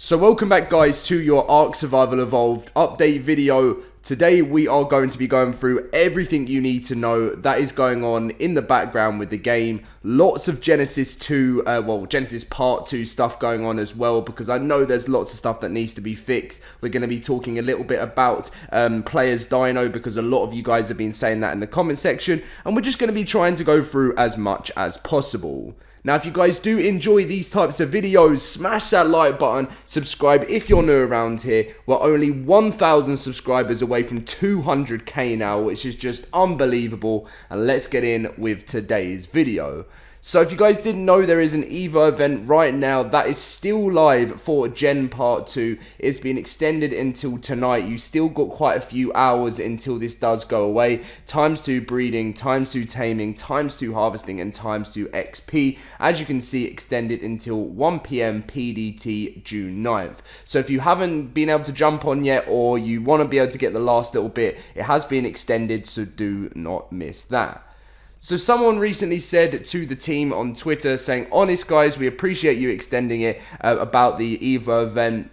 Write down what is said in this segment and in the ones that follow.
So welcome back guys to your ARK Survival Evolved update video. Today we are going to be going through everything you need to know that is going on in the background with the game. Lots of Genesis 2, Genesis Part 2 stuff going on as well, because I know there's lots of stuff that needs to be fixed. We're going to be talking a little bit about players Dino, because a lot of you guys have been saying that in the comment section, and we're just going to be trying to go through as much as possible. Now, if you guys do enjoy these types of videos, smash that like button, subscribe if you're new around here. We're only 1,000 subscribers away from 200k now, which is just unbelievable. And let's get in with today's video. So if you guys didn't know, there is an EVO event right now that is still live for Gen Part 2. It's been extended until tonight. You still got quite a few hours until this does go away. ×2 breeding, ×2 taming, ×2 harvesting, and ×2 XP. As you can see, extended until 1 PM PDT June 9th. So if you haven't been able to jump on yet, or you want to be able to get the last little bit, it has been extended, so do not miss that. So someone recently said to the team on Twitter saying, "Honest guys, we appreciate you extending it about the EVO event,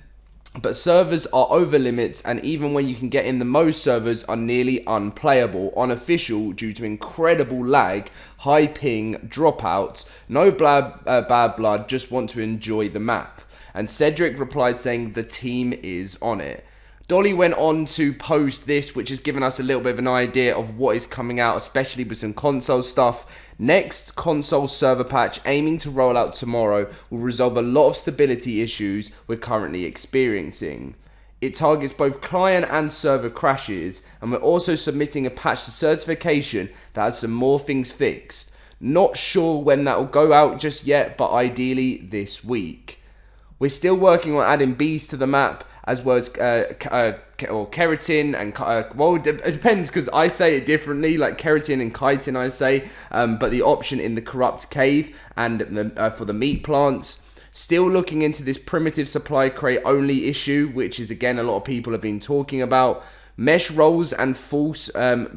but servers are over limits, and even when you can get in, the most servers are nearly unplayable on official due to incredible lag, high ping, dropouts, no bad blood, just want to enjoy the map." And Cedric replied saying the team is on it. Dolly went on to post this, which has given us a little bit of an idea of what is coming out, especially with some console stuff. Next console server patch, aiming to roll out tomorrow, will resolve a lot of stability issues we're currently experiencing. It targets both client and server crashes, and we're also submitting a patch to certification that has some more things fixed. Not sure when that will go out just yet, but ideally this week. We're still working on adding bees to the map, as well as keratin and it depends, because I say it differently, like keratin and chitin I say, but the option in the corrupt cave and for the meat plants. Still looking into this primitive supply crate only issue, which is again a lot of people have been talking about. Mesh rolls and false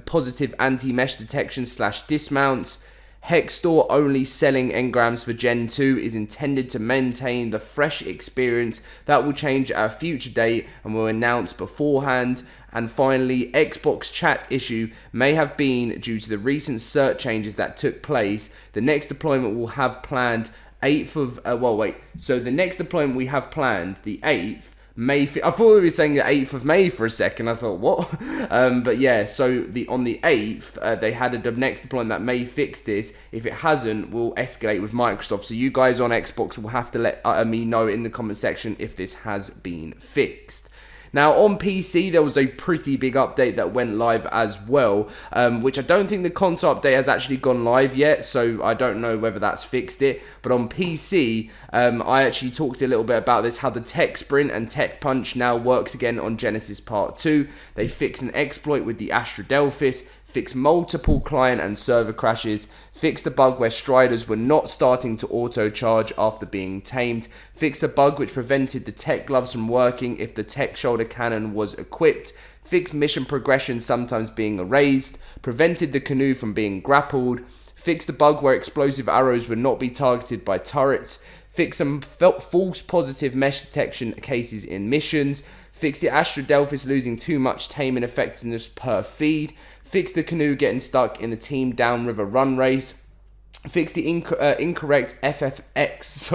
positive anti-mesh detection / dismounts. Hex store only selling engrams for Gen 2 is intended to maintain the fresh experience that will change at a future date and will announce beforehand. And finally, Xbox chat issue may have been due to the recent cert changes that took place. The next deployment will have planned 8th of, the next deployment we have planned, the 8th, May. I thought we were saying the 8th of May for a second. I thought, what? But yeah, so on the 8th, they had a next deployment that may fix this. If it hasn't, we'll escalate with Microsoft. So you guys on Xbox will have to let me know in the comment section if this has been fixed. Now on PC, there was a pretty big update that went live as well, which I don't think the console update has actually gone live yet, so I don't know whether that's fixed it. But on PC, I actually talked a little bit about this, how the tech sprint and tech punch now works again on Genesis Part 2. They fixed an exploit with the Astradelphis, fixed multiple client and server crashes, fixed the bug where striders were not starting to auto-charge after being tamed, fixed a bug which prevented the tech gloves from working if the tech shoulder cannon was equipped, fixed mission progression sometimes being erased, prevented the canoe from being grappled, fixed the bug where explosive arrows would not be targeted by turrets, fixed some false positive mesh detection cases in missions, fixed the Astradelphis losing too much taming effectiveness per feed, fixed the canoe getting stuck in a team downriver run race, fixed the incorrect SFX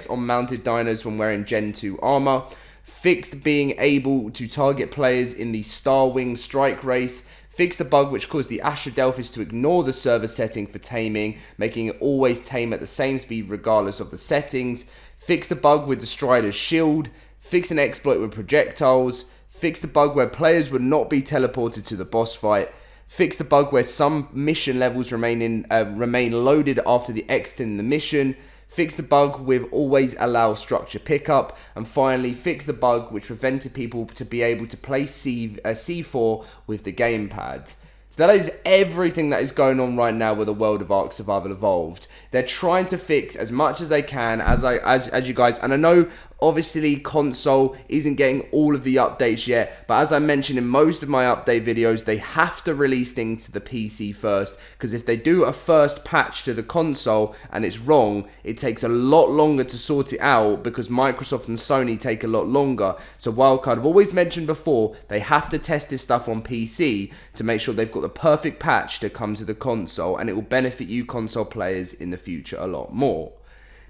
on mounted dinos when wearing Gen 2 armor, fixed being able to target players in the Star Wing strike race, fixed the bug which caused the Astradelphis to ignore the server setting for taming, making it always tame at the same speed regardless of the settings, fixed the bug with the Strider's shield, fixed an exploit with projectiles, fixed the bug where players would not be teleported to the boss fight, fixed the bug where some mission levels remain loaded after the exit in the mission, fixed the bug with always allow structure pickup, and finally fixed the bug which prevented people to be able to play C4 with the gamepad. So that is everything that is going on right now with the world of ARK Survival Evolved. They're trying to fix as much as they can, as you guys, and I know obviously console isn't getting all of the updates yet, but as I mentioned in most of my update videos, they have to release things to the PC first, because if they do a first patch to the console and it's wrong, it takes a lot longer to sort it out, because Microsoft and Sony take a lot longer. So Wildcard, I've always mentioned before, they have to test this stuff on PC to make sure they've got the perfect patch to come to the console, and it will benefit you console players in the future a lot more.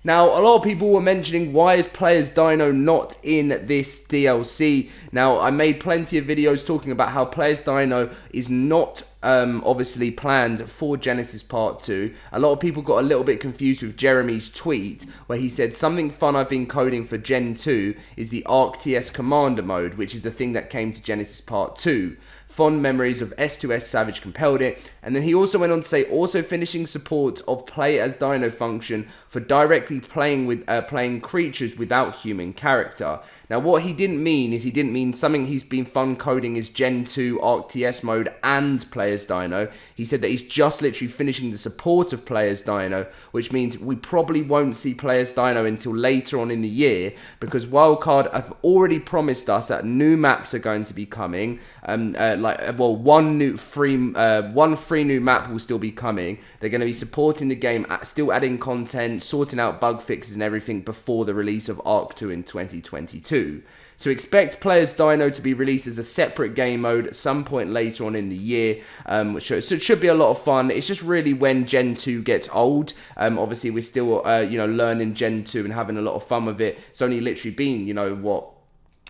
Now, a lot of people were mentioning, why is Players Dino not in this DLC? Now, I made plenty of videos talking about how Players Dino is not obviously planned for Genesis Part 2. A lot of people got a little bit confused with Jeremy's tweet, where he said, something fun I've been coding for Gen 2 is the ARK TS Commander mode, which is the thing that came to Genesis Part 2. Fond memories of S2S Savage compelled it. And then he also went on to say, also finishing support of Play as Dino function for directly playing with playing creatures without human character. Now, what he didn't mean is, he didn't mean something he's been fun coding is Gen 2 ARK TS mode and Play as Dino. He said that he's just literally finishing the support of Play as Dino, which means we probably won't see Play as Dino until later on in the year, because Wildcard have already promised us that new maps are going to be coming. One free new map will still be coming. They're going to be supporting the game, still adding content, sorting out bug fixes and everything before the release of ARK 2 in 2022. So expect Players Dino to be released as a separate game mode at some point later on in the year. So it should be a lot of fun. It's just really when Gen 2 gets old. Obviously, we're still learning Gen 2 and having a lot of fun with it. It's only literally been,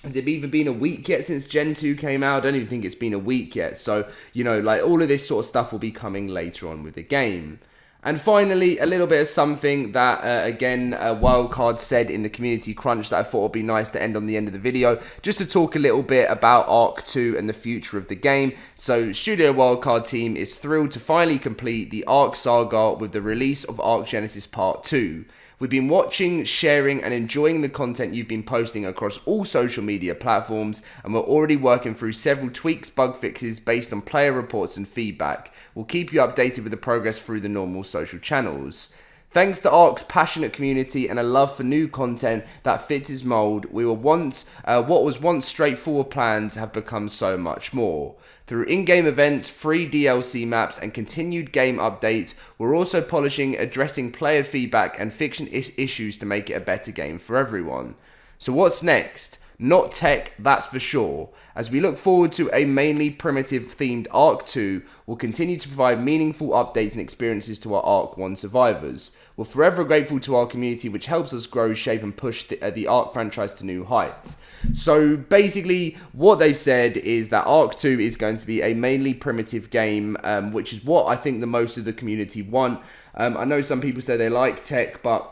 has it even been a week yet since Gen 2 came out? I don't even think it's been a week yet. So, all of this sort of stuff will be coming later on with the game. And finally, a little bit of something that, Wildcard said in the community crunch that I thought would be nice to end on the end of the video, just to talk a little bit about ARK 2 and the future of the game. So, Studio Wildcard team is thrilled to finally complete the ARK saga with the release of ARK Genesis Part 2. We've been watching, sharing, and enjoying the content you've been posting across all social media platforms, and we're already working through several tweaks, bug fixes based on player reports and feedback. We'll keep you updated with the progress through the normal social channels. Thanks to ARK's passionate community and a love for new content that fits its mold, what was once straightforward plans have become so much more. Through in-game events, free DLC maps, and continued game updates, we're also polishing, addressing player feedback and fixing issues to make it a better game for everyone. So what's next? Not tech, that's for sure. As we look forward to a mainly primitive themed ARK 2, we'll continue to provide meaningful updates and experiences to our ARK 1 survivors. We're forever grateful to our community, which helps us grow, shape, and push the ARK franchise to new heights. So basically, what they've said is that ARK 2 is going to be a mainly primitive game, which is what I think the most of the community want. I know some people say they like tech, but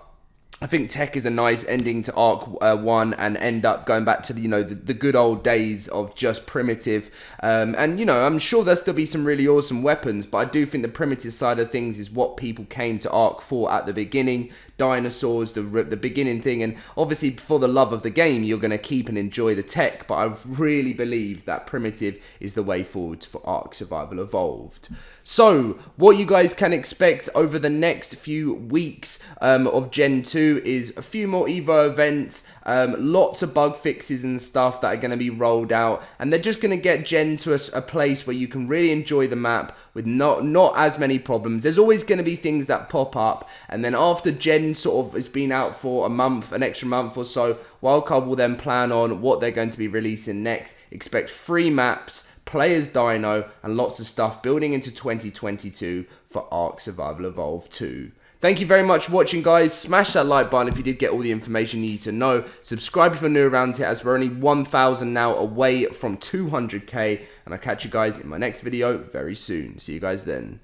I think tech is a nice ending to ARK 1 and end up going back to the good old days of just primitive. I'm sure there'll still be some really awesome weapons, but I do think the primitive side of things is what people came to ARK for at the beginning. Dinosaurs, the beginning thing, and obviously for the love of the game, you're going to keep and enjoy the tech, but I really believe that primitive is the way forward for ARK Survival Evolved. So, what you guys can expect over the next few weeks of Gen 2 is a few more Evo events, lots of bug fixes and stuff that are going to be rolled out, and they're just going to get Gen to a place where you can really enjoy the map with not as many problems. There's always going to be things that pop up, and then after Gen sort of has been out for an extra month or so, Wildcard will then plan on what they're going to be releasing next. Expect free maps, Players Dino, and lots of stuff building into 2022 for ARK Survival Evolved 2. Thank you very much for watching, guys. Smash that like button if you did get all the information you need to know. Subscribe if you're new around here, as we're only 1,000 now away from 200k. And I'll catch you guys in my next video very soon. See you guys then.